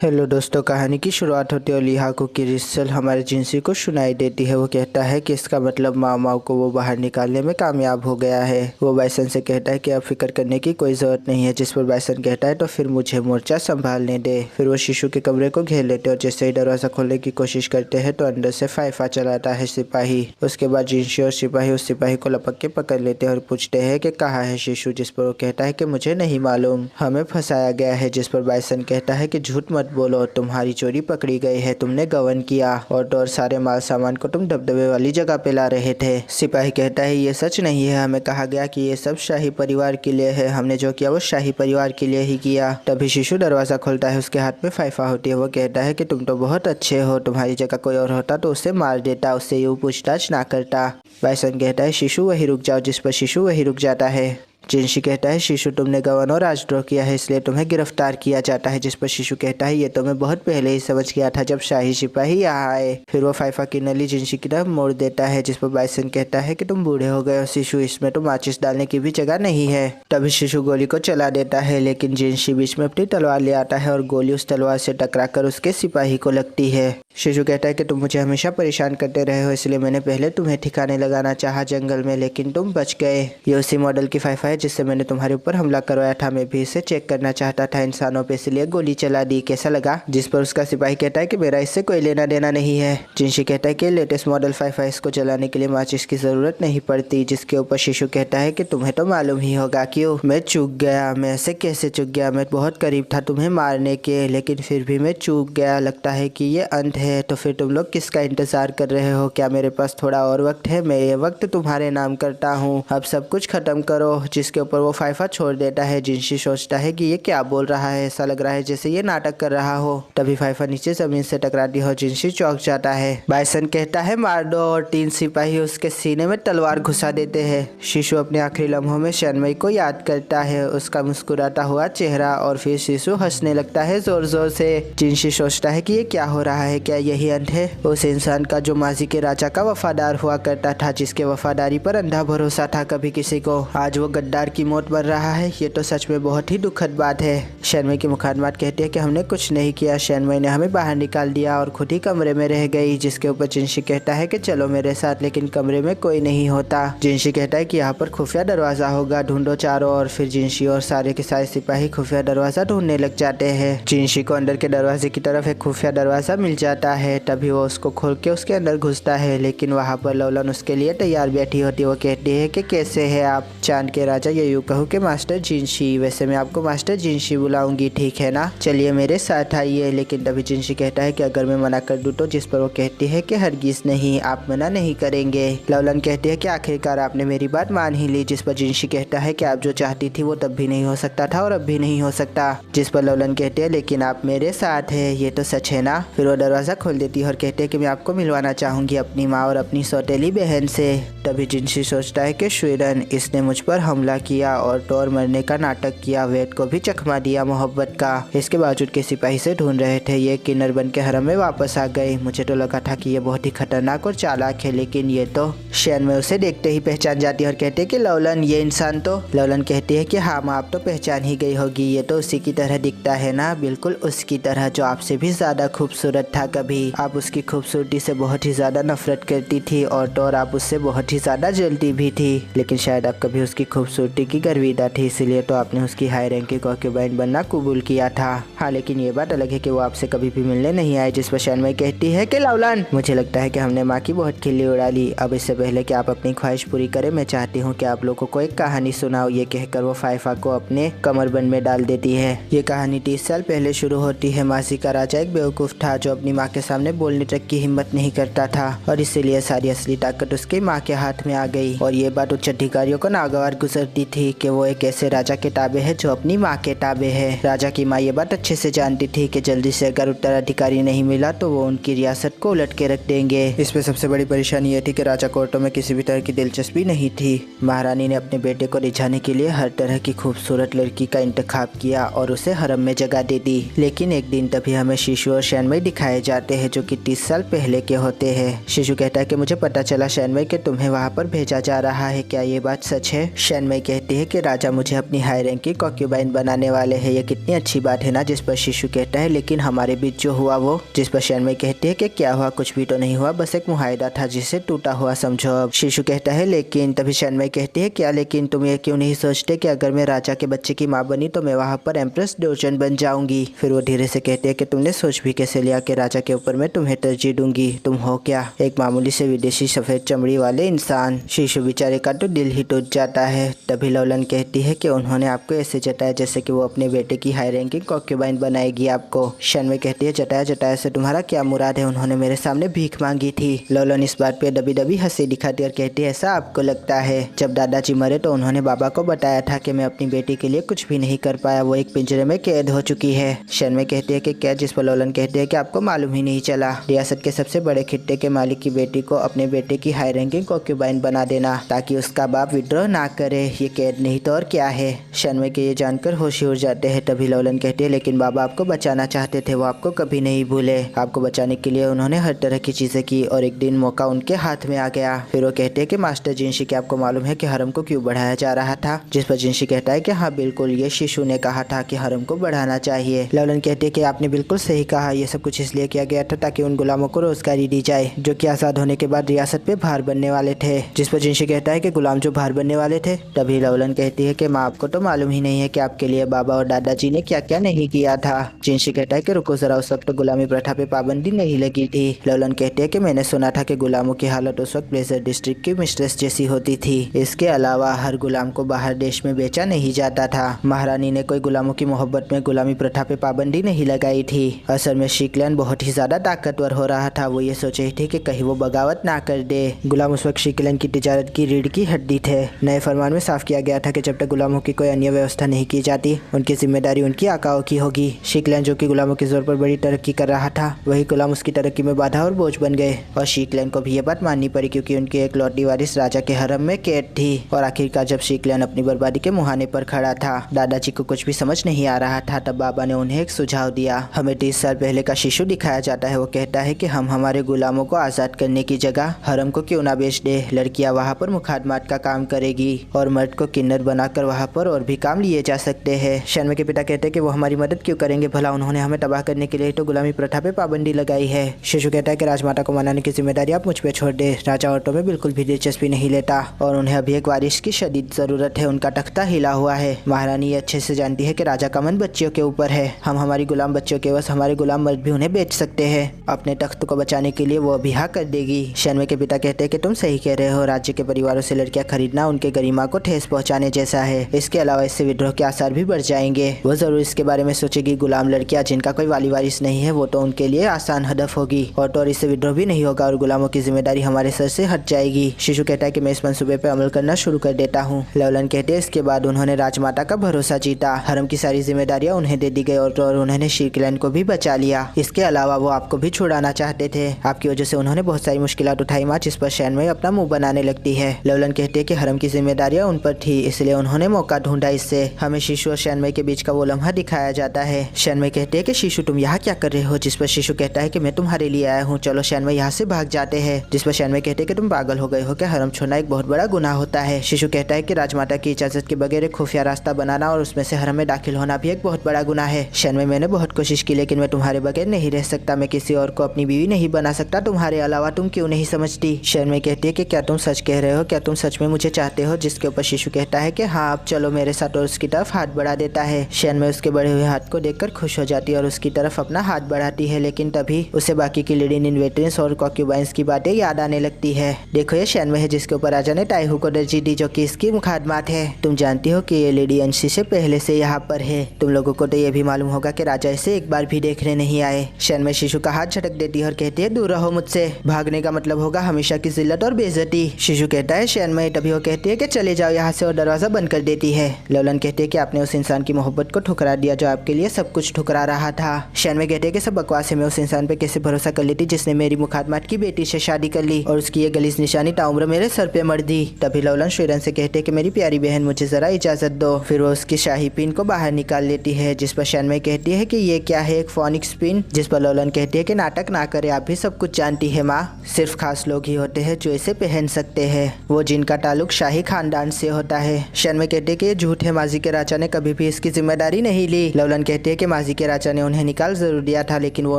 Hello दोस्तों, कहानी की शुरुआत होती है और लिहाको की रिसल हमारे जिंसी को सुनाई देती है। वो कहता है कि इसका मतलब माओ माओ को वो बाहर निकालने में कामयाब हो गया है। वो बाइसन से कहता है कि अब फिक्र करने की कोई ज़रूरत नहीं है, जिस पर बाइसन कहता है तो फिर मुझे मोर्चा संभालने दे। फिर वो शिशु के कमरे को घेर लेते और जैसे ही दरवाज़ा खोलने की कोशिश करते हैं तो अंदर से फाइफा चलाता है सिपाही। उसके बाद जिंसी और सिपाही उस सिपाही को लपक के पकड़ लेते हैं और पूछते हैं कि कहाँ है शिशु, जिस पर वो कहता है कि मुझे नहीं मालूम, हमें फंसाया गया है। जिस पर बाइसन कहता है कि झूठ मत बोलो, तुम्हारी चोरी पकड़ी गई है, तुमने गबन किया और सारे माल सामान को तुम दबदबे वाली जगह पे ला रहे थे। सिपाही कहता है ये सच नहीं है, हमें कहा गया कि ये सब शाही परिवार के लिए है, हमने जो किया वो शाही परिवार के लिए ही किया। तभी शिशु दरवाजा खोलता है, उसके हाथ में फाइफा होती है। वो कहता है कि तुम तो बहुत अच्छे हो, तुम्हारी जगह कोई और होता तो उसे मार देता, उससे यूँ पूछताछ ना करता। बाइसन कहता है शिशु वही रुक जाओ, जिस पर शिशु वही रुक जाता है। जिंशी कहता है शिशु तुमने गबन और राजद्रोह किया है, इसलिए तुम्हें गिरफ्तार किया जाता है। जिस पर शिशु कहता है ये तो मैं बहुत पहले ही समझ गया था जब शाही सिपाही यहाँ आए। फिर वो फाइफा की नली जिंशी की तरफ मोड़ देता है, जिस पर बाइसन कहता है कि तुम बूढ़े हो गए हो शिशु, इसमें तो माचिस डालने की भी जगह नहीं है। तभी शिशु गोली को चला देता है, लेकिन जिंशी बीच में अपनी तलवार ले आता है और गोली उस तलवार से टकराकर उसके सिपाही को लगती है। शिशु कहता है कि तुम मुझे हमेशा परेशान करते रहे हो, इसलिए मैंने पहले तुम्हें ठिकाने लगाना चाहा जंगल में, लेकिन तुम बच गए। ये उसी मॉडल की फाइफा है जिससे मैंने तुम्हारे ऊपर हमला करवाया था, मैं भी इसे चेक करना चाहता था इंसानों पे, इसलिए गोली चला दी, कैसा लगा। जिस पर उसका सिपाही कहता है कि मेरा इससे कोई लेना देना नहीं है। जिंशी कहता है कि लेटेस्ट मॉडल फाइफा, इसको चलाने के लिए माचिस की जरूरत नहीं पड़ती। जिसके ऊपर शिशु कहता है कि तुम्हें तो मालूम ही होगा क्यों, मैं चूक गया, मैं ऐसे कैसे चूक गया, मैं बहुत करीब था तुम्हें मारने के, लेकिन फिर भी मैं चूक गया, लगता है कि ये अंत है। तो फिर तुम लोग किसका इंतजार कर रहे हो, क्या मेरे पास थोड़ा और वक्त है, मैं ये वक्त तुम्हारे नाम करता हूँ, अब सब कुछ खत्म करो। जिसके ऊपर वो फाइफा छोड़ देता है। जिंशी सोचता है कि ये क्या बोल रहा है, ऐसा लग रहा है जैसे ये नाटक कर रहा हो। तभी फाइफा नीचे जमीन से टकराती है और जिंशी चौंक जाता है। बाइसन कहता है मार दो और 3 सिपाही उसके सीने में तलवार घुसा देते हैं। शिशु अपने आखिरी लम्हों में शनमई को याद करता है, उसका मुस्कुराता हुआ चेहरा, और फिर शिशु हंसने लगता है जोर जोर से। जिंशी सोचता है कि ये क्या हो रहा है, क्या यही अंत है उस इंसान का जो माजी के राजा का वफादार हुआ करता था, जिसके वफादारी पर अंधा भरोसा था कभी किसी को, आज वो गद्दार की मौत मर रहा है। ये तो सच में बहुत ही दुखद बात है। शनमई की मुखारबात कहती है कि हमने कुछ नहीं किया, शनमई ने हमें बाहर निकाल दिया और खुद ही कमरे में रह गई। जिसके ऊपर जिंशी कहता है कि चलो मेरे साथ, लेकिन कमरे में कोई नहीं होता। जिंशी कहता है कि यहाँ पर खुफिया दरवाजा होगा, ढूंढो चारों ओर। फिर जिंशी और सारे के सारे सिपाही खुफिया दरवाजा ढूंढने लग जाते हैं। जिंशी को अंदर के दरवाजे की तरफ एक खुफिया दरवाजा मिल जाता है। तभी वो उसको खोल के उसके अंदर घुसता है, लेकिन वहाँ पर लौलन उसके लिए तैयार बैठी होती है। वो कहती है कि कैसे है आप चांद के राजा, ये यूँ कहूँ कि मास्टर जिंशी, वैसे मैं आपको मास्टर जिंशी बुलाऊंगी, ठीक है ना, चलिए मेरे साथ आइए। लेकिन तभी जिंशी कहता है कि अगर मैं मना कर दूं तो, जिस पर वो कहती है कि हरगिज नहीं, आप मना नहीं करेंगे। लौलन कहती है कि आखिरकार आपने मेरी बात मान ही ली। जिस पर जिंशी कहता है कि आप जो चाहती थी वो तब भी नहीं हो सकता था और अब भी नहीं हो सकता। जिस पर लौलन कहती है लेकिन आप मेरे साथ है, ये तो सच है ना। फिर वो दरवाजा खोल देती है और कहते हैं कि मैं आपको मिलवाना चाहूंगी अपनी माँ और अपनी सौतेली बहन से। तभी जिंशी सोचता है कि श्वेरन, इसने मुझ पर हमला किया और टोर मरने का नाटक किया, वेद को भी चकमा दिया मोहब्बत का। इसके बावजूद के सिपाही से ढूंढ रहे थे, ये किन्नर बन के हरम में वापस आ गए। मुझे तो लगा था कि ये बहुत ही खतरनाक और चालाक है, लेकिन ये तो। शैन में उसे देखते ही पहचान जाती है और कहते हैं कि लौलन, ये इंसान तो। लौलन कहती है कि हाँ माँ, आप तो पहचान ही गई होगी, ये तो उसी की तरह दिखता है ना, बिल्कुल उसकी तरह, जो आपसे भी ज्यादा खूबसूरत था। कभी आप उसकी खूबसूरती से बहुत ही ज्यादा नफरत करती थी और टोर आप उससे बहुत ही ज्यादा जलती भी थी, लेकिन शायद आप कभी उसकी खूबसूरती की गर्विदा थी, इसलिए तो आपने उसकी हाई रैंक की कॉन्क्यूबाइन बनना कबूल किया था। हाँ, लेकिन ये बात अलग है कि वो आपसे कभी भी मिलने नहीं आए। जिस पर शनमई कहती है कि लौलन, मुझे लगता है कि हमने माँ की बहुत खिल्ली उड़ा ली। अब इससे पहले कि आप अपनी ख्वाहिश पूरी करें, मैं चाहती हूँ कि आप लोगों को एक कहानी सुनाओ। ये कहकर वो फाइफा को अपने कमरबंद में डाल देती है। ये कहानी 30 साल पहले शुरू होती है। मासी का राजा एक बेवकूफ था जो अपनी माँ के सामने बोलने तक की हिम्मत नहीं करता था, और इसीलिए सारी असली ताकत उसकी माँ के हाथ में आ गई। और ये बात उच्च अधिकारियों को नागवार गुजरती थी कि वो एक ऐसे राजा के ताबे है जो अपनी माँ के ताबे है। राजा की माँ ये बात अच्छे से जानती थी कि जल्दी से अगर उत्तराधिकारी नहीं मिला तो वो उनकी रियासत को उलट के रख देंगे। इसमें सबसे बड़ी परेशानी ये थी कि राजा कोर्टों में किसी भी तरह की दिलचस्पी नहीं थी। महारानी ने अपने बेटे को रिझाने के लिए हर तरह की खूबसूरत लड़की का इंतखाब किया और उसे हरम में जगह दे दी। लेकिन एक दिन तभी हमें शिशु और शैनमई दिखाए जाते हैं जो कि 30 साल पहले के होते हैं। शिशु कहता है कि मुझे पता चला शैनमई कि तुम्हें वहाँ पर भेजा जा रहा है, क्या ये बात सच है। शैनमई शनमई कहती है कि राजा मुझे अपनी हाई रैंक की कॉन्क्यूबाइन बनाने वाले हैं, ये कितनी अच्छी बात है ना। जिस पर शिशु कहता है लेकिन हमारे बीच जो हुआ वो। जिस पर शनमई कहती है कि क्या हुआ, कुछ भी तो नहीं हुआ, बस एक मुआहदा था जिसे टूटा हुआ समझो। अब शिशु कहता है लेकिन, तभी शनमई कहती है क्या लेकिन, तुम ये क्यों नहीं सोचते कि अगर मैं राजा के बच्चे की माँ बनी तो मैं वहाँ पर एम्प्रेस डोजन बन जाऊंगी। फिर वो धीरे से कहते हैं कि तुमने सोच भी कैसे लिया कि राजा के ऊपर मैं तुम्हें तरजीह दूंगी, तुम हो क्या एक मामूली से विदेशी सफेद चमड़ी वाले इंसान। शिशु बेचारे का तो दिल ही टूट जाता है। तभी लवलन कहती है कि उन्होंने आपको ऐसे जताया जैसे कि वो अपने बेटे की हाई रैंकिंग कॉन्क्यूबाइन बनाएगी आपको। शनमई कहती है जताया जताया से तुम्हारा क्या मुराद है, उन्होंने मेरे सामने भीख मांगी थी। लवलन इस बात पे दबी दबी हंसी दिखाती और कहती है ऐसा आपको लगता है, जब दादाजी मरे तो उन्होंने बाबा को बताया था कि मैं अपनी बेटी के लिए कुछ भी नहीं कर पाया, वो एक पिंजरे में कैद हो चुकी है। शनमई कहती है कि क्या, जिस पर लवलन कहती है कि आपको मालूम ही नहीं चला, रियासत के सबसे बड़े खिट्टे के मालिक की बेटी को अपने बेटे की हाई रैंकिंग कॉन्क्यूबाइन बना देना ताकि उसका बाप विड्रॉ ना करे, ये कैद नहीं तो और क्या है। शनमई के ये जानकर होश उड़ जाते हैं। तभी लवलन कहती है लेकिन बाबा आपको बचाना चाहते थे, वो आपको कभी नहीं भूले, आपको बचाने के लिए उन्होंने हर तरह की चीजें की और एक दिन मौका उनके हाथ में आ गया। फिर वो कहते हैं कि मास्टर जिनशी, क्या आपको मालूम है कि हरम को क्यों बढ़ाया जा रहा था। जिस पर जिनशी कहता है कि हाँ बिल्कुल, ये शिशु ने कहा था कि हरम को बढ़ाना चाहिए। लवलन कहते हैं कि आपने बिल्कुल सही कहा, ये सब कुछ इसलिए किया गया था ताकि उन गुलामों को रोजगारी दी जाए जो कि आजाद होने के बाद रियासत पे भार बनने वाले थे। जिस पर जिनशी कहता है कि गुलाम जो भार बनने वाले थे। तभी लवलन कहती है कि माँ आपको तो मालूम ही नहीं है कि आपके लिए बाबा और दादाजी ने क्या क्या नहीं किया था। जिनशी कहता है कि रुको जरा, उस वक्त तो गुलामी प्रथा पे पाबंदी नहीं लगी थी। लवलन कहते हैं कि मैंने सुना था कि गुलामों की हालत उस वक्त ब्लेजर डिस्ट्रिक्ट की मिस्ट्रेस जैसी होती थी। इसके अलावा हर गुलाम को बाहर देश में बेचा नहीं जाता था। महारानी ने कोई गुलामों की मोहब्बत में गुलामी प्रथा पे पाबंदी नहीं लगाई थी। असल में शीकलैंड बहुत ही ज्यादा ताकतवर हो रहा था, वो ये सोच रही थी कि कहीं वो बगावत ना कर दे। गुलाम उस वक्त शीकलैंड की तिजारत की रीढ़ की हड्डी थे। नए फरमान में साफ किया गया था कि जब तक गुलामों की कोई अन्य व्यवस्था नहीं की जाती उनकी जिम्मेदारी उनकी आकाओं की होगी। शीकलैंड जो कि गुलामों के जोर पर बड़ी तरक्की कर रहा था, वही गुलाम उसकी तरक्की में बाधा और बोझ बन गए और शीकलैंड को भी ये बात माननी पड़ी क्योंकि उनकी एक लौटी वारिस राजा के हरम में कैद थी। और आखिरकार जब शीकलैंड अपनी बर्बादी के मुहाने पर खड़ा था, दादाजी को कुछ भी समझ नहीं आ रहा था, तब बाबा ने उन्हें एक सुझाव दिया। हमें 30 साल पहले का शिशु दिखाया जाता है। वो कहता है कि हम हमारे गुलामों को आजाद करने की जगह हरम को क्यों ना बेच दे, लड़कियां वहाँ पर मुखादमात का काम करेगी और मर्द को किन्नर बनाकर वहाँ पर और भी काम लिए जा सकते हैं। शनमई के पिता कहते हैं कि वो हमारी मदद क्यों करेंगे, भला उन्होंने हमें तबाह करने के लिए तो गुलामी प्रथा पे पाबंदी लगाई है। शिशु कहता है कि राजमाता को मनाने की जिम्मेदारी आप मुझ पे छोड़ दे, राजा औरतों में बिल्कुल भी दिलचस्पी नहीं लेता और उन्हें अभी एक वारिस की शदीद जरूरत है, उनका तख्ता हिला हुआ है। महारानी ये अच्छे से जानती है कि राजा का मन बच्चियों के ऊपर है, हम हमारी गुलाम बच्चियों के बस हमारे गुलाम मर्द भी उन्हें बेच सकते हैं, अपने तख्त को बचाने के लिए वो अभी हाँ कर देगी। शनमई के पिता कहते हैं कि तुम सही कह रहे हो, राज्य के परिवारों से लड़कियां खरीदना उनके गरिमा को ठेस पहुंचाने जैसा है। इसके अलावा इससे विद्रोह के आसार भी बढ़ जाएंगे। वो जरूर इसके बारे में सोचेगी। गुलाम लड़कियां जिनका कोई वाली वारिस नहीं है वो तो उनके लिए आसान हदफ होगी और तो और इससे विद्रोह भी नहीं होगा और गुलामों की जिम्मेदारी हमारे सर से हट जाएगी। शिशु कहता है कि मैं इस मंसूबे पे अमल करना शुरू कर देता हूँ। लवलन कहते हैं इसके बाद उन्होंने राजमाता का भरोसा जीता, हरम की सारी जिम्मेदारियां उन्हें दे दी गई और तो और उन्होंने शीकलैंड को भी बचा लिया। इसके अलावा वो आपको भी छुड़ाना चाहते थे, आपकी वजह से उन्होंने बहुत सारी मुश्किलात उठाई माँ, जिस पर शनमई अपना मुंह बनाने लगती है। लवलन कहते हैं कि हरम की जिम्मेदारियां उन पर थी, इसलिए उन्होंने मौका ढूंढा। इससे हमें शिशु और शनमई के बीच का वो लम्हा दिखाया जाता है। शनमई कहते हैं कि शिशु तुम यहाँ क्या कर रहे हो, जिस पर शिशु कहता है कि मैं तुम्हारे लिए आया हूँ, चलो शनमई यहाँ से भाग जाते हैं। जिस पर शनमई कहते हैं कि तुम पागल हो गए हो क्या, हरम छोड़ना एक बहुत बड़ा गुनाह होता है। शिशु कहता है कि राजमाता की इजाजत के बगैर एक खुफिया रास्ता बनाना और उसमें से हरम में दाखिल होना भी एक बहुत बड़ा गुनाह है। शनमई मैंने बहुत कोशिश की लेकिन मैं तुम्हारे बगैर नहीं रह सकता, मैं किसी और को अपनी बीवी नहीं बना सकता तुम्हारे अलावा, तुम क्यों नहीं समझती। शनमई कहती है कि क्या तुम सच कह रहे हो, क्या तुम सच में मुझे चाहते हो। जिसके ऊपर शिशु कहता है कि हाँ अब चलो मेरे साथ, और उसकी तरफ हाथ बढ़ा देता है। शनमई उसके बढ़े हुए हाथ को देखकर खुश हो जाती है और उसकी तरफ अपना हाथ बढ़ाती है, लेकिन तभी उसे बाकी की लेडी इन वेटरेंस और कॉन्क्यूबाइंस की बातें याद आने लगती है। देखो ये शनमई है जिसके ऊपर राजा ने टाइहू को तरजीह दी जो कि इसकी मुखादमात है। तुम जानती हो कि ये लेडी अंशी से पहले से यहाँ पर है, तुम लोगों को तो ये भी मालूम होगा कि राजा इसे एक बार भी देखने नहीं आए। शनमई शिशु का हाथ झटक देती है और कहती है दूर रहो मुझसे, भागने का मतलब होगा हमेशा की जिल्लत और बेइज्जती। शिशु कहता है शनमई, तभी वो कहती है कि चले जाओ यहाँ से और दरवाजा बंद कर देती है। लवलन कहते हैं कि आपने उस इंसान की मोहब्बत को ठुकरा दिया जो आपके लिए सब कुछ ठुकरा रहा था। शनमई कहते हैं कि सब बकवास है, मैं उस इंसान पे कैसे भरोसा कर लेती जिसने मेरी मुखादमात की बेटी से शादी कर ली और उसकी ये गलीज निशानी ताउम्र मेरे सर पे मर दी। तभी लवलन श्रीरन से कहते हैं कि मेरी प्यारी बहन मुझे जरा इजाजत दो। फिर वो उसकी शाही पिन को बाहर निकाल लेती है, जिस पर शनमई कहती है कि ये क्या है, एक फोनिक्स पिन। जिस पर लवलन कहती है कि नाटक ना करे, आप भी सब कुछ जानती है माँ, सिर्फ खास लोग ही होते हैं जो इसे पहन सकते हैं, वो जिनका ताल्लुक शाही खानदान से होता है। शर्मा कहते कि ये झूठ है, माजी के राजा ने कभी भी इसकी जिम्मेदारी नहीं ली। लवलन कहते हैं कि माजी के राजा ने उन्हें निकाल जरूर दिया था, लेकिन वो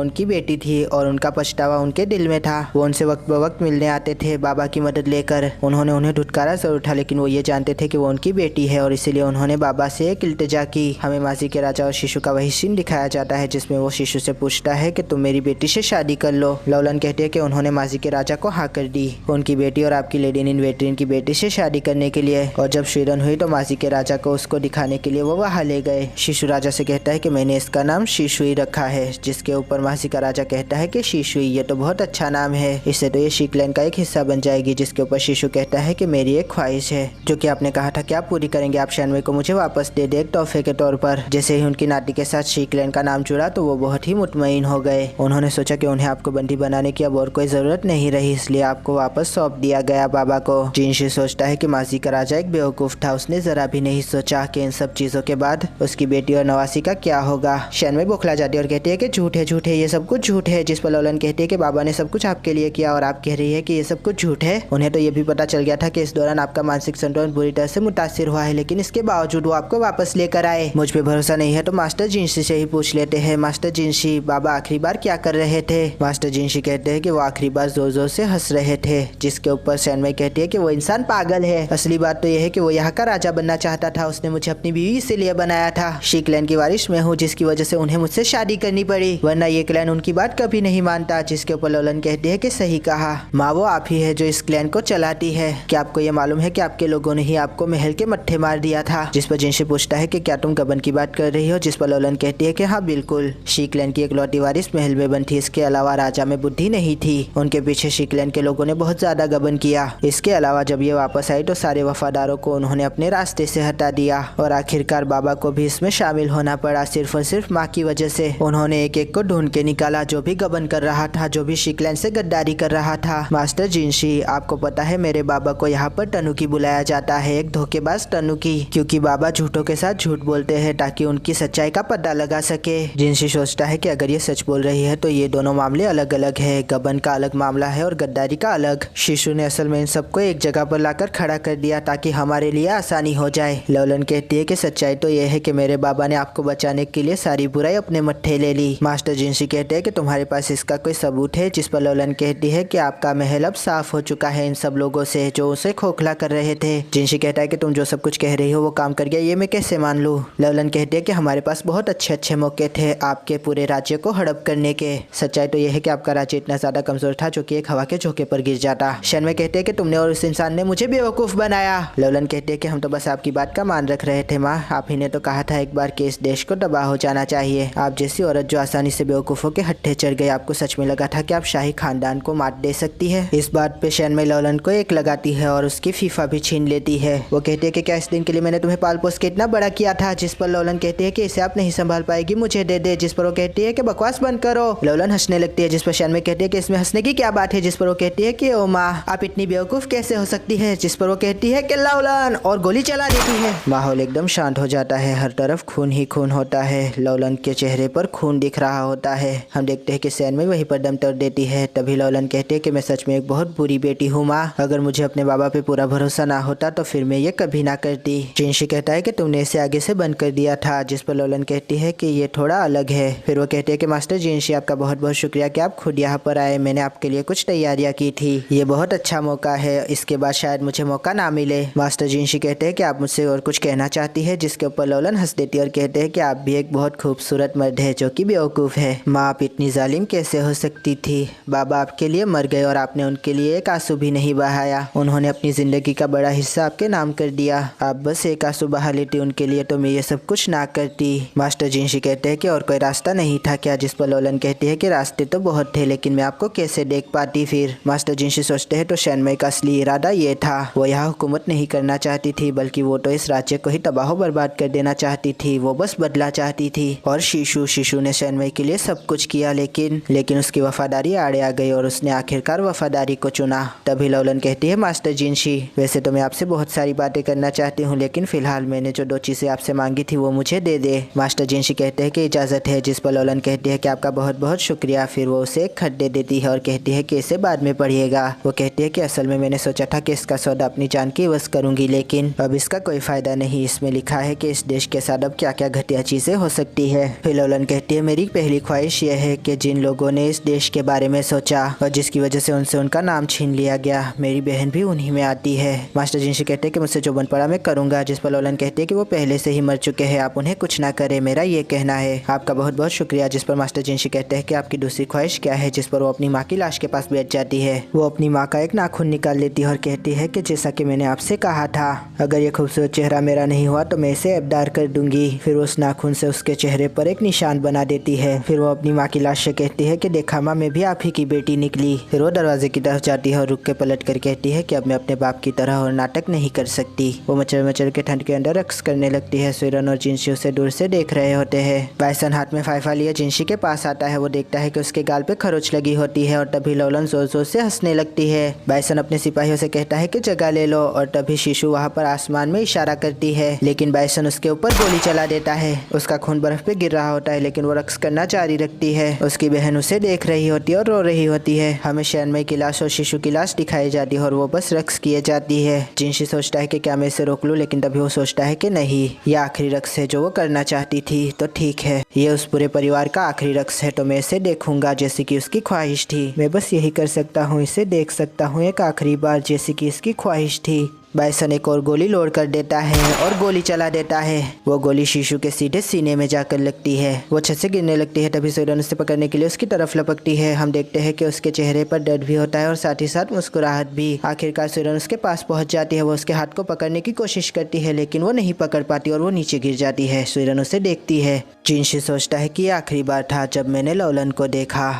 उनकी बेटी थी और उनका पछतावा उनके दिल में था। वो उनसे वक्त ब वक्त मिलने आते थे बाबा की मदद लेकर। उन्होंने उन्हें धुतकारा जरूर था, लेकिन वो ये जानते थे कि वो उनकी बेटी है और इसीलिए उन्होंने बाबा से एक इल्तिजा की। हमें माजी के राजा और शिशु का वही सीन दिखाया जाता है जिसमें वो शिशु से पूछता है कि तुम मेरी बेटी से शादी कर लो। लवलन कहते हैं कि उन्होंने माजी के राजा को हाँ कर दी उनकी बेटी और आपकी लेडी इन वेटरिन की बेटी से शादी करने के लिए। और जब श्रीरन हुई तो माजी के राजा को उसको दिखाने के लिए वो वहाँ ले गए। शिशु राजा से कहता है कि मैंने इसका नाम शिशुई रखा है, जिसके ऊपर माजी का राजा कहता है कि शिशुई ये तो बहुत अच्छा नाम है, इससे तो ये शीक्लैंड का एक हिस्सा बन जाएगी। जिसके ऊपर शिशु कहता है कि मेरी एक ख्वाहिश है जो कि आपने कहा था कि आप पूरी करेंगे, आप शैनवे को मुझे वापस दे दे एक तोहफे के तौर पर। जैसे ही उनकी नाती के साथ शीक्लैंड का नाम जुड़ा तो वो बहुत ही मुतमईन हो गए। उन्होंने सोचा कि उन्हें आपको बंदी बनाने की अब और कोई जरूरत नहीं रही, इसलिए आपको वापस सौंप दिया गया बाबा को। जिनशी सोचता है कि माजी का राजा एक बेवकूफ था, उसने जरा भी नहीं सोचा कि इन सब चीजों के बाद उसकी बेटी और नवासी का क्या होगा। शैनवे बौखला जाती है और कहती है कि झूठ है, झूठ है, ये सब कुछ झूठ है। जिस पर लवलन कहती है कि बाबा ने सब कुछ आपके लिए किया और आप कह रही है कि ये सब कुछ झूठ है। उन्हें तो ये भी पता चल गया था कि इस दौरान आपका मानसिक संतुलन बुरी तरह से मुतासिर हुआ है, लेकिन इसके बावजूद वो आपको वापस लेकर आए। मुझ पे भरोसा नहीं है तो मास्टर जिनशी से ही पूछ लेते हैं। मास्टर जिनशी, बाबा आखिरी बार क्या कर रहे थे? मास्टर जिनशी कहते हैं कि वो आखिरी बार जोर जोर से हंस रहे थे। जिसके ऊपर शैनवे कहती है कि वो इंसान पागल है, असली बात तो यह है कि वो यहाँ का राजा बनना चाहता था, उसने मुझे अपनी बीवी इसीलिए बनाया था। शीक्लैंड की वारिश में हूँ, जिसकी वजह से उन्हें मुझसे शादी करनी पड़ी, वरना ये क्लैन उनकी बात कभी नहीं मानता। जिसके ऊपर लवलन कहती है कि सही कहा माँ, वो आप ही है जो इस क्लैन को चलाती है। क्या आपको ये मालूम है कि आपके लोगों ने ही आपको महल के मत्थे मार दिया था? जिस पर जिनसे पूछता है कि क्या तुम गबन की बात कर रही हो? जिस पर लवलन कहती है कि हाँ बिल्कुल, शीक्लैंड की इकलौती वारिस महल में बन थी, इसके अलावा राजा में बुद्धि नहीं थी। उनके पीछे शीक्लैंड के लोगों ने बहुत ज्यादा गबन किया। इसके अलावा जब ये वापस आई तो सारे वफादारों को उन्होंने अपने रास्ते से हटा दिया और आखिरकार बाबा को भी इसमें शामिल होना पड़ा, सिर्फ और सिर्फ माँ की वजह से। उन्होंने एक एक को ढूंढ के निकाला जो भी गबन कर रहा था, जो भी शीक्लैंड से गद्दारी कर रहा था। मास्टर जिनशी, आपको पता है मेरे बाबा को यहाँ पर टनुकी बुलाया जाता है, एक धोखेबाज टनुकी, क्योंकि बाबा झूठों के साथ झूठ बोलते हैं ताकि उनकी सच्चाई का पता लगा सके। जिनशी सोचता है कि अगर ये सच बोल रही है तो ये दोनों मामले अलग अलग है, गबन का अलग मामला है और गद्दारी का अलग। शिशु ने असल में इन सबको एक जगह पर लाकर खड़ा कर दिया ताकि हमारे लिए आसानी हो जाए। लवलन कहती है कि सच्चाई तो यह है कि मेरे बाबा ने आपको बचाने के लिए सारी बुराई अपने मत्थे ले ली। मास्टर जिनशी कहते हैं कि तुम्हारे पास इसका कोई सबूत है? जिस पर लवलन कहती है कि आपका महल अब साफ हो चुका है इन सब लोगों से जो उसे खोखला कर रहे थे। जिनशी कहता है कि तुम जो सब कुछ कह रही हो वो काम कर गया, ये मैं कैसे मान लूं? लवलन कहती है कि हमारे पास बहुत अच्छे अच्छे मौके थे आपके पूरे राज्य को हड़प करने के। सच्चाई तो यह है कि आपका राज्य इतना ज्यादा कमजोर था जो कि एक हवा के झोंके पर गिर जाता। शैनवे कहते हैं कि तुमने और उस इंसान ने मुझे बेवकूफ बनाया। लवलन कहते हैं कि हम तो बस आपकी बात का मान रख रहे थे माँ, आप ही ने तो कहा था एक बार कि इस देश को तबाह हो जाना चाहिए। आप जैसी औरत जो आसानी से बेवकूफों के हट्टे चढ़ गई, आपको सच में लगा था कि आप शाही खानदान को मात दे सकती है? इस बात पे शैनवे लवलन को एक लगाती है और उसकी फीफा भी छीन लेती है। वो कहती है कि क्या इस दिन के लिए मैंने तुम्हें पाल पोस के इतना बड़ा किया था? जिस पर लवलन कहती है कि इसे आप नहीं संभाल पाएगी, मुझे दे दे। जिस पर वो कहती है कि बकवास बंद करो। लवलन हंसने लगती है, जिस पर शैनवे कहती है कि इसमें हंसने की क्या बात है? जिस पर वो कहती है कि ओ माँ, आप इतनी बेवकूफ कैसे हो सकती है? जिस पर वो कहती है कि लवलन, और गोली चला देती है। माहौल एकदम शांत हो जाता है, हर तरफ खून ही खून होता है। लवलन के चेहरे पर खून दिख रहा होता है। हम देखते हैं कि शैनवे वहीं पर दम तोड़ देती है। तभी लवलन कहते हैं कि मैं सच में एक बहुत बुरी बेटी हूँ माँ, अगर मुझे अपने बाबा पे पूरा भरोसा ना होता तो फिर मैं ये कभी ना करती। जिनशी कहता है कि तुमने इसे आगे से बंद कर दिया था। जिस पर लवलन कहती है कि ये थोड़ा अलग है। फिर वो कहते हैं कि मास्टर जिनशी, आपका बहुत बहुत शुक्रिया कि आप खुद यहाँ पर आए, मैंने आपके लिए कुछ तैयारियां की थी, ये बहुत अच्छा मौका है, इसके बाद शायद मुझे मौका ना मिले। मास्टर जिनशी कहते हैं कि आप मुझसे और कुछ कहना चाहती है? जिसके ऊपर लवलन हंस देती है और कहते हैं कि आप भी एक बहुत खूबसूरत मर्द है जो कि बेवकूफ है। माँ, आप इतनी जालिम कैसे हो सकती थी? बाबा आपके लिए मर गए और आपने उनके लिए एक आंसू भी नहीं बहाया। उन्होंने अपनी जिंदगी का बड़ा हिस्सा आपके नाम कर दिया, आप बस एक आंसू बहा लेती उनके लिए तो मैं ये सब कुछ ना करती। मास्टर जिनशी कहते हैं कि और कोई रास्ता नहीं था क्या? जिस पर लवलन कहती है कि रास्ते तो बहुत थे, लेकिन मैं आपको कैसे देख पाती? फिर मास्टर जिनशी सोचते हैं तो शैनवे का असली इरादा ये था, वो यहाँ हुकूमत नहीं करना चाहती थी, बल्कि वो तो इस राज्य को ही तबाह बर्बाद कर देना चाहती थी। वो बस बदला चाहती थी। और शिशु ने शैनवे के लिए सब कुछ किया, लेकिन उसकी वफादारी आड़े आ गई और उसने आखिरकार वफादारी को चुना। तभी लवलन कहती है, मास्टर जिनशी, वैसे तो मैं आपसे बहुत सारी बातें करना चाहती हूँ, लेकिन फिलहाल मैंने जो 2 चीजें आपसे मांगी थी वो मुझे दे दे। मास्टर जिनशी कहते हैं कि इजाजत है। जिस पर लवलन कहती है कि आपका बहुत बहुत शुक्रिया। फिर वो उसे एक खत दे देती है और कहती है कि इसे बाद में पढ़िएगा। वो कहती है कि असल में मैंने सोचा था कि इसका सौदा अपनी जान की इवज करूंगी, लेकिन अब इसका कोई फायदा नहीं। इसमें लिखा है कि इस देश के साथ अब क्या क्या घटिया चीजें हो सकती है। फिर लोलन कहती है, मेरी पहली ख्वाहिश यह है कि जिन लोगों ने इस देश के बारे में सोचा और जिसकी वजह से उनसे उनका नाम छीन लिया गया, मेरी बहन भी उन्हीं में आती है। मास्टर जिनसी कहते हैं कि मुझसे जो बन पड़ा मैं करूंगा, जिस पर लोलन कहते हैं कि वो पहले से ही मर चुके हैं, आप उन्हें कुछ ना करें, मेरा ये कहना है। आपका बहुत बहुत शुक्रिया। जिस पर मास्टर जिनसी कहते हैं कि आपकी दूसरी ख्वाहिश क्या है, जिस पर वो अपनी माँ की लाश के पास बैठ जाती है। वो अपनी माँ का एक नाखून निकाल लेती है और कहती है कि जैसा कि मैंने आपसे कहा था, अगर ये खूबसूरत चेहरा मेरा नहीं हुआ तो मैं इसे अबदार कर दूंगी। फिर उस नाखून से उसके चेहरे पर एक निशान बना देती है। फिर वो अपनी माँ की लाश से कहती है कि देखा माँ, मैं भी आप ही की बेटी निकली। फिर वो दरवाजे की तरफ जाती है और रुक के पलट कर कहती है कि अब मैं अपने बाप की तरह और नाटक नहीं कर सकती। वो मचल मचल के ठंड के अंदर रक्स करने लगती है। सुरन और जिनसी उसे दूर से देख रहे होते हैं। बाइसन हाथ में फाइफा लिए जिनसी के पास आता है। वो देखता है कि उसके गाल पे खरोच लगी होती है और तभी लोलन जोर जोर से हंसने लगती है। बाइसन अपने सिपाहियों से कहता है कि जगह ले लो और तभी शिशु वहाँ पर आसमान में इशारा करती है, लेकिन बाइसन उसके ऊपर गोली चला देता है। उसका खून बर्फ पे गिर रहा होता है, लेकिन वो रक्स करना जारी रखती है। उसकी बहन उसे देख रही होती है और रो रही होती है। हमें शयनमई की लाश और शिशु की लाश दिखाई जाती है और वो बस रक्स किए जाती है। जिनसी सोचता है कि क्या मैं इसे रोक लूं, लेकिन तभी वो सोचता है कि नहीं, ये आखिरी रक्स है जो वो करना चाहती थी, तो ठीक है, ये उस पूरे परिवार का आखिरी रक्स है, तो मैं इसे देखूंगा जैसे कि उसकी ख्वाहिश थी। मैं बस यही कर सकता हूँ, इसे देख सकता हूँ एक आखिरी बार जैसे कि इसकी ख्वाहिश थी। बाइसन एक और गोली लोड कर देता है और गोली चला देता है। वो गोली शिशु के सीधे सीने में जाकर लगती है। वो छत से गिरने लगती है। तभी सुरन उसे पकड़ने के लिए उसकी तरफ लपकती है। हम देखते हैं कि उसके चेहरे पर दर्द भी होता है और साथ ही साथ मुस्कुराहट भी। आखिरकार सुरन उसके पास पहुंच जाती है। वो उसके हाथ को पकड़ने की कोशिश करती है, लेकिन वो नहीं पकड़ पाती और वो नीचे गिर जाती है। सुरन उसे देखती है। जिनसी सोचता है कि ये आखिरी बार था जब मैंने लोलन को देखा।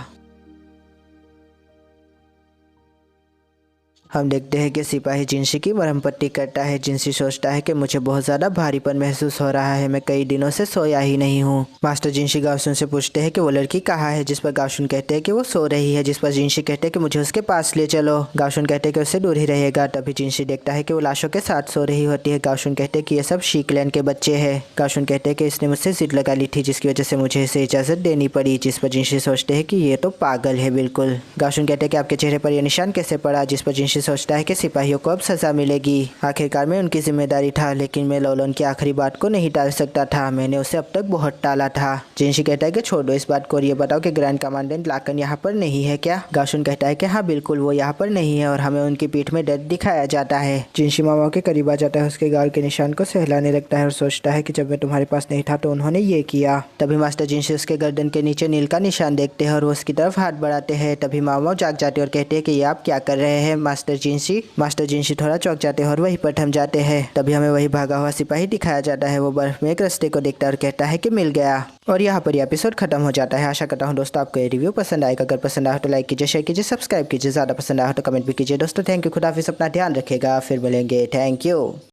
हम देखते हैं कि सिपाही जिनसी की मरहम पट्टी करता है। जिनसी सोचता है कि मुझे बहुत ज़्यादा भारीपन महसूस हो रहा है, मैं कई दिनों से सोया ही नहीं हूँ। मास्टर जिनसी गावसुन से पूछते हैं कि वो लड़की कहाँ है, जिस पर गावसुन कहते हैं कि वो सो रही है। जिस पर जिनसी कहते हैं कि मुझे उसके पास ले चलो। गावसुन कहते हैं कि उससे दूर ही रहेगा। तभी जिनसी देखता है कि वो लाशों के साथ सो रही होती है। गावसुन कहते हैं कि ये सब शीकलैंड के बच्चे हैं। गावसुन कहते हैं कि इसने मुझसे जिद लगा ली थी, जिसकी वजह से मुझे इसे इजाज़त देनी पड़ी। जिस पर जिनसी सोचते हैं कि ये तो पागल है बिल्कुल। गावसुन कहते हैं कि आपके चेहरे पर यह निशान कैसे पड़ा, जिस पर जिनसी सोचता है कि सिपाहियों को अब सजा मिलेगी। आखिरकार मैं उनकी जिम्मेदारी था, लेकिन मैं लोलन की आखिरी बात को नहीं टाल सकता था। मैंने उसे अब तक बहुत टाला था। जिनसी कहता है कि छोड़ो इस बात को और ये बताओ कि ग्रैंड कमांडेंट लाकन यहाँ पर नहीं है क्या। गावसुन कहता है कि हाँ बिल्कुल, वो यहाँ पर नहीं है और हमें उनकी पीठ में दर्द दिखाया जाता है। जिनसी मामा के करीब आ जाता है, उसके गाल के निशान को सहलाने लगता है और सोचता है कि जब मैं तुम्हारे पास नहीं था तो उन्होंने ये किया। तभी मास्टर जिनसी उसके गर्दन के नीचे नील का निशान देखते हैं और वो उसकी तरफ हाथ बढ़ाते हैं। तभी मामा जाग जाते हैं और कहते हैं कि ये आप क्या कर रहे हैं मास्टर जिनसी थोड़ा चौंक जाते हैं और वहीं पर थम जाते हैं। तभी हमें वही भागा हुआ सिपाही दिखाया जाता है। वो बर्फ में एक रास्ते को देखता है और कहता है कि मिल गया। और यहाँ पर ये एपिसोड खत्म हो जाता है। आशा करता हूँ दोस्तों आपको ये रिव्यू पसंद आएगा। अगर पसंद आया तो लाइक कीजिए, शेयर कीजिए, सब्सक्राइब कीजिए। ज़्यादा पसंद आया तो कमेंट भी कीजिए। दोस्तों थैंक यू, खुदाफिज़, अपना ध्यान रखिएगा, फिर मिलेंगे। Thank you.